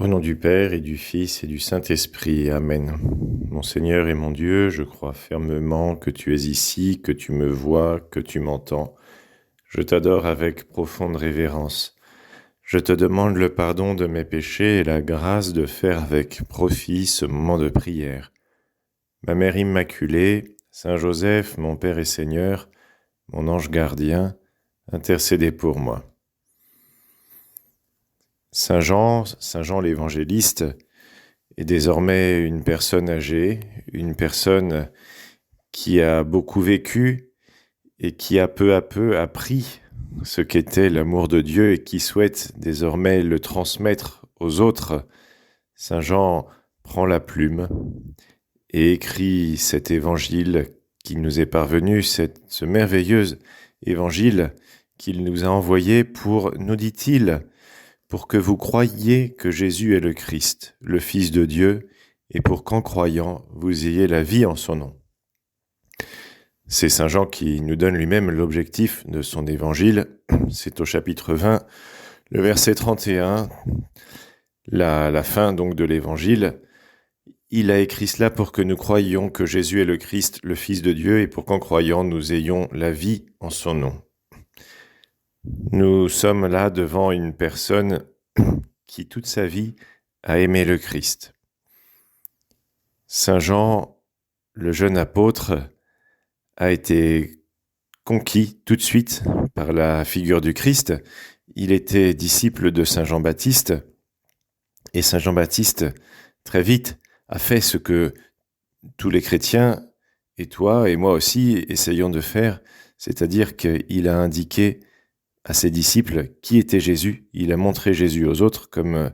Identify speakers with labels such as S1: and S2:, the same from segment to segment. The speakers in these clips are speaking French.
S1: Au nom du Père et du Fils et du Saint-Esprit. Amen. Mon Seigneur et mon Dieu, je crois fermement que tu es ici, que tu me vois, que tu m'entends. Je t'adore avec profonde révérence. Je te demande le pardon de mes péchés et la grâce de faire avec profit ce moment de prière. Ma Mère Immaculée, Saint Joseph, mon Père et Seigneur, mon ange gardien, intercédez pour moi. Saint Jean l'évangéliste, est désormais une personne âgée, une personne qui a beaucoup vécu et qui a peu à peu appris ce qu'était l'amour de Dieu et qui souhaite désormais le transmettre aux autres. Saint Jean prend la plume et écrit cet évangile qui nous est parvenu, ce merveilleux évangile qu'il nous a envoyé pour, nous dit-il, pour que vous croyiez que Jésus est le Christ, le Fils de Dieu, et pour qu'en croyant, vous ayez la vie en son nom. C'est Saint Jean qui nous donne lui-même l'objectif de son évangile. C'est au chapitre 20, le verset 31, la fin donc de l'évangile. Il a écrit cela pour que nous croyions que Jésus est le Christ, le Fils de Dieu, et pour qu'en croyant, nous ayons la vie en son nom. Nous sommes là devant une personne qui toute sa vie a aimé le Christ. Saint Jean, le jeune apôtre, a été conquis tout de suite par la figure du Christ. Il était disciple de Saint Jean-Baptiste, et Saint Jean-Baptiste, très vite, a fait ce que tous les chrétiens, et toi et moi aussi, essayons de faire, c'est-à-dire qu'il a indiqué à ses disciples qui était Jésus. Il a montré Jésus aux autres comme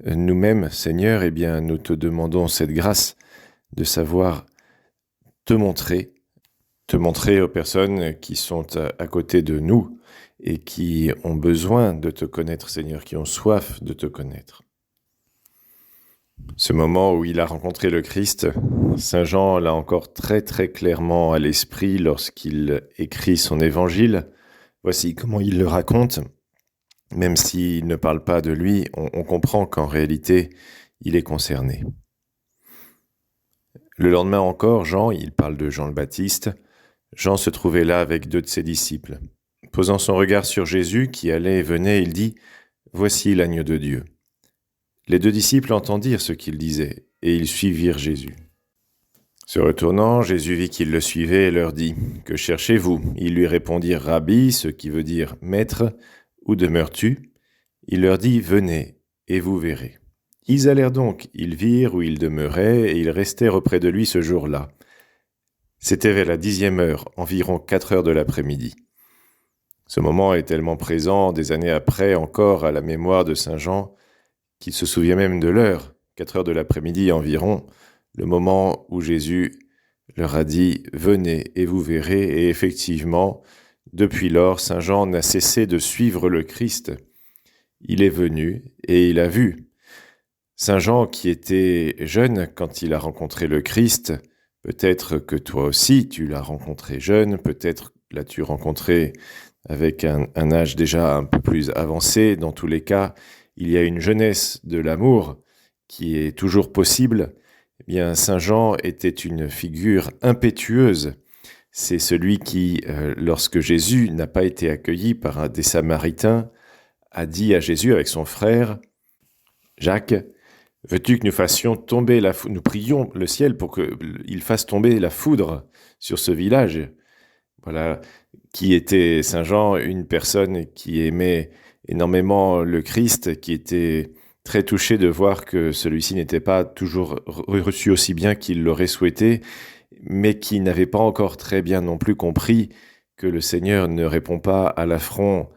S1: nous-mêmes, Seigneur, eh bien, nous te demandons cette grâce de savoir te montrer aux personnes qui sont à côté de nous et qui ont besoin de te connaître, Seigneur, qui ont soif de te connaître. Ce moment où il a rencontré le Christ, Saint Jean l'a encore très très clairement à l'esprit lorsqu'il écrit son évangile. Voici comment il le raconte. Même s'il ne parle pas de lui, on comprend qu'en réalité, il est concerné. Le lendemain encore, Jean, il parle de Jean le Baptiste, Jean se trouvait là avec 2 de ses disciples. Posant son regard sur Jésus qui allait et venait, il dit « Voici l'agneau de Dieu ». Les 2 disciples entendirent ce qu'il disait, et ils suivirent Jésus. Se retournant, Jésus vit qu'ils le suivaient et leur dit « Que cherchez-vous » Ils lui répondirent « Rabbi », ce qui veut dire « Maître ». « Où demeures-tu » Il leur dit « Venez, et vous verrez ». Ils allèrent donc, ils virent où il demeurait, et ils restèrent auprès de lui ce jour-là. C'était vers la 10e heure, environ 4 heures de l'après-midi. Ce moment est tellement présent, des années après encore, à la mémoire de Saint Jean, qu'il se souvient même de l'heure, 4 heures de l'après-midi environ, le moment où Jésus leur a dit « Venez, et vous verrez », et effectivement, depuis lors, Saint Jean n'a cessé de suivre le Christ. Il est venu et il a vu. Saint Jean, qui était jeune quand il a rencontré le Christ, peut-être que toi aussi tu l'as rencontré jeune, peut-être l'as-tu rencontré avec un âge déjà un peu plus avancé. Dans tous les cas, il y a une jeunesse de l'amour qui est toujours possible. Eh bien, Saint Jean était une figure impétueuse. C'est celui qui, lorsque Jésus n'a pas été accueilli par un des Samaritains, a dit à Jésus avec son frère, Jacques, « Veux-tu que nous fassions tomber la foudre ?» Nous prions le ciel pour qu'il fasse tomber la foudre sur ce village. Voilà, qui était Saint Jean, une personne qui aimait énormément le Christ, qui était très touché de voir que celui-ci n'était pas toujours reçu aussi bien qu'il l'aurait souhaité, mais qui n'avait pas encore très bien non plus compris que le Seigneur ne répond pas à l'affront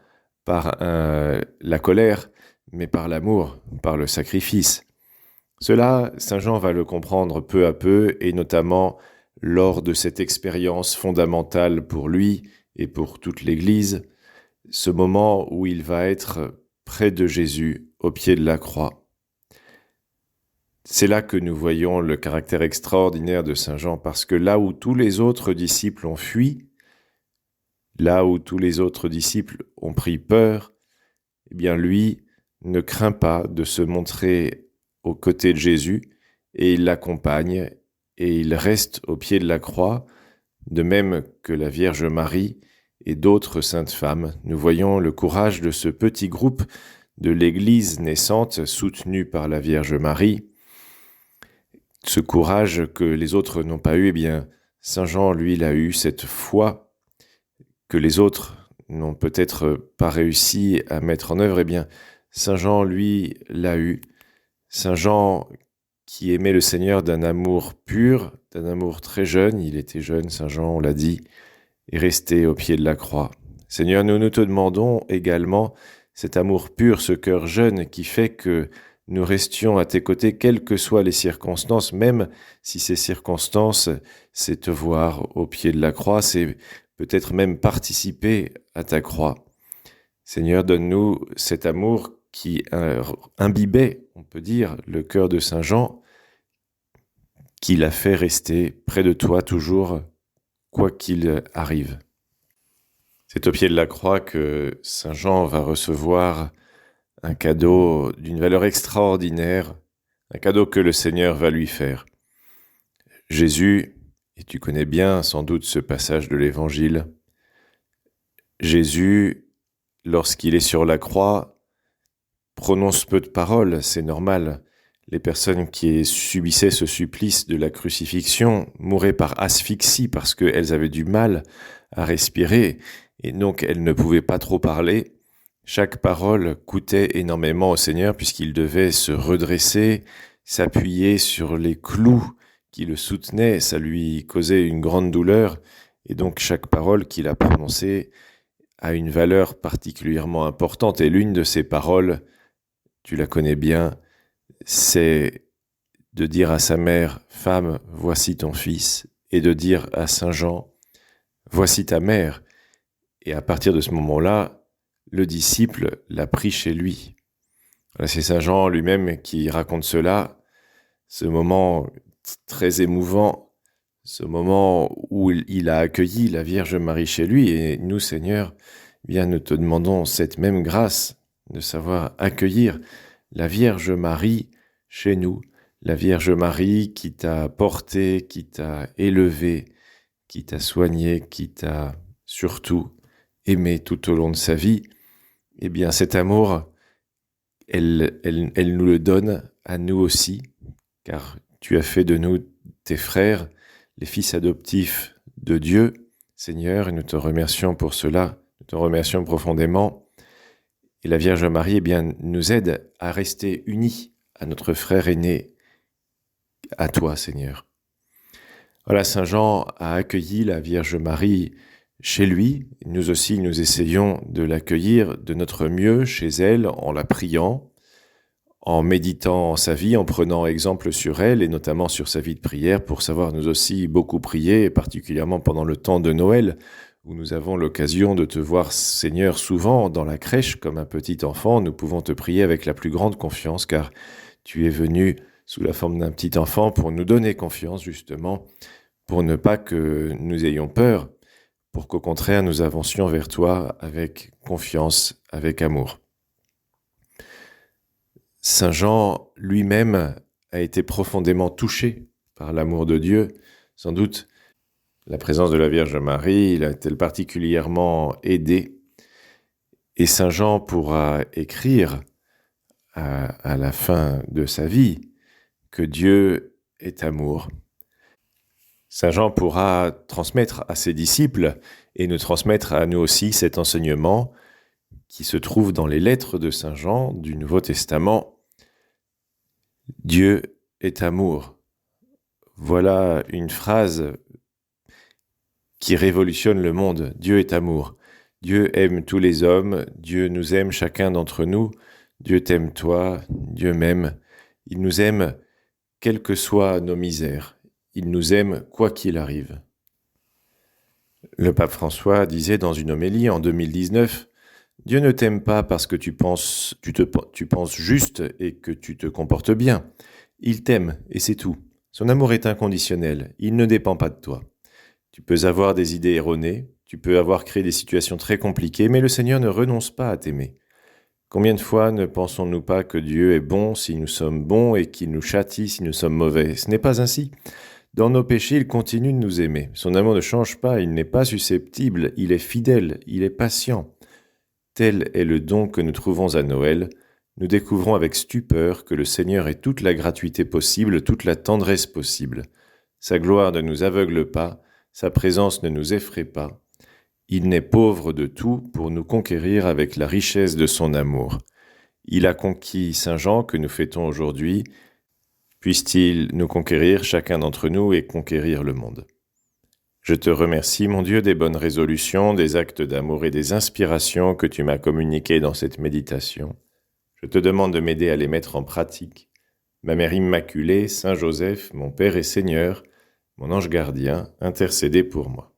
S1: par la colère, mais par l'amour, par le sacrifice. Cela, Saint Jean va le comprendre peu à peu, et notamment lors de cette expérience fondamentale pour lui et pour toute l'Église, ce moment où il va être près de Jésus, au pied de la croix. C'est là que nous voyons le caractère extraordinaire de Saint Jean, parce que là où tous les autres disciples ont fui, là où tous les autres disciples ont pris peur, eh bien lui ne craint pas de se montrer aux côtés de Jésus et il l'accompagne et il reste au pied de la croix, de même que la Vierge Marie et d'autres saintes femmes. Nous voyons le courage de ce petit groupe de l'Église naissante soutenue par la Vierge Marie. Ce courage que les autres n'ont pas eu, eh bien, Saint Jean, lui, l'a eu, cette foi que les autres n'ont peut-être pas réussi à mettre en œuvre, eh bien, Saint Jean, lui, l'a eu. Saint Jean qui aimait le Seigneur d'un amour pur, d'un amour très jeune, il était jeune, Saint Jean, on l'a dit, et resté au pied de la croix. Seigneur, nous te demandons également cet amour pur, ce cœur jeune qui fait que nous restions à tes côtés, quelles que soient les circonstances, même si ces circonstances, c'est te voir au pied de la croix, c'est peut-être même participer à ta croix. Seigneur, donne-nous cet amour qui imbibait, on peut dire, le cœur de Saint Jean, qui l'a fait rester près de toi toujours, quoi qu'il arrive. C'est au pied de la croix que Saint Jean va recevoir un cadeau d'une valeur extraordinaire, un cadeau que le Seigneur va lui faire. Jésus, et tu connais bien sans doute ce passage de l'Évangile, Jésus, lorsqu'il est sur la croix, prononce peu de paroles, c'est normal. Les personnes qui subissaient ce supplice de la crucifixion mouraient par asphyxie parce qu'elles avaient du mal à respirer et donc elles ne pouvaient pas trop parler. Chaque parole coûtait énormément au Seigneur puisqu'il devait se redresser, s'appuyer sur les clous qui le soutenaient, ça lui causait une grande douleur et donc chaque parole qu'il a prononcée a une valeur particulièrement importante et l'une de ces paroles, tu la connais bien, c'est de dire à sa mère « Femme, voici ton fils » et de dire à Saint Jean « Voici ta mère ». Et à partir de ce moment-là, le disciple l'a pris chez lui. C'est Saint Jean lui-même qui raconte cela, ce moment très émouvant, ce moment où il a accueilli la Vierge Marie chez lui. Et nous, Seigneur, bien nous te demandons cette même grâce de savoir accueillir la Vierge Marie chez nous, la Vierge Marie qui t'a porté, qui t'a élevé, qui t'a soigné, qui t'a surtout aimé tout au long de sa vie. Eh bien, cet amour, elle nous le donne à nous aussi, car tu as fait de nous tes frères, les fils adoptifs de Dieu, Seigneur, et nous te remercions pour cela, nous te remercions profondément. Et la Vierge Marie, eh bien, nous aide à rester unis à notre frère aîné, à toi, Seigneur. Voilà, Saint Jean a accueilli la Vierge Marie chez lui. Nous aussi, nous essayons de l'accueillir de notre mieux chez elle, en la priant, en méditant sa vie, en prenant exemple sur elle, et notamment sur sa vie de prière, pour savoir nous aussi beaucoup prier, et particulièrement pendant le temps de Noël, où nous avons l'occasion de te voir, Seigneur, souvent dans la crèche comme un petit enfant. Nous pouvons te prier avec la plus grande confiance, car tu es venu sous la forme d'un petit enfant pour nous donner confiance, justement, pour ne pas que nous ayons peur, pour qu'au contraire nous avancions vers toi avec confiance, avec amour. Saint Jean lui-même a été profondément touché par l'amour de Dieu, sans doute. La présence de la Vierge Marie, il a été particulièrement aidé. Et Saint Jean pourra écrire à la fin de sa vie que Dieu est amour. Saint Jean pourra transmettre à ses disciples et nous transmettre à nous aussi cet enseignement qui se trouve dans les lettres de Saint Jean du Nouveau Testament. Dieu est amour. Voilà une phrase qui révolutionne le monde. Dieu est amour. Dieu aime tous les hommes. Dieu nous aime chacun d'entre nous. Dieu t'aime toi. Dieu m'aime. Il nous aime quelles que soient nos misères. Il nous aime quoi qu'il arrive. Le pape François disait dans une homélie en 2019 « Dieu ne t'aime pas parce que tu penses juste et que tu te comportes bien. Il t'aime et c'est tout. Son amour est inconditionnel. Il ne dépend pas de toi. Tu peux avoir des idées erronées, tu peux avoir créé des situations très compliquées, mais le Seigneur ne renonce pas à t'aimer. Combien de fois ne pensons-nous pas que Dieu est bon si nous sommes bons et qu'il nous châtie si nous sommes mauvais? Ce n'est pas ainsi. Dans nos péchés, il continue de nous aimer. Son amour ne change pas, il n'est pas susceptible, il est fidèle, il est patient. Tel est le don que nous trouvons à Noël. Nous découvrons avec stupeur que le Seigneur est toute la gratuité possible, toute la tendresse possible. Sa gloire ne nous aveugle pas, sa présence ne nous effraie pas. Il n'est pauvre de tout pour nous conquérir avec la richesse de son amour. Il a conquis Saint Jean que nous fêtons aujourd'hui. Puisse-t-il nous conquérir, chacun d'entre nous, et conquérir le monde. Je te remercie, mon Dieu, des bonnes résolutions, des actes d'amour et des inspirations que tu m'as communiquées dans cette méditation. Je te demande de m'aider à les mettre en pratique. Ma Mère Immaculée, Saint Joseph, mon Père et Seigneur, mon ange gardien, intercédez pour moi.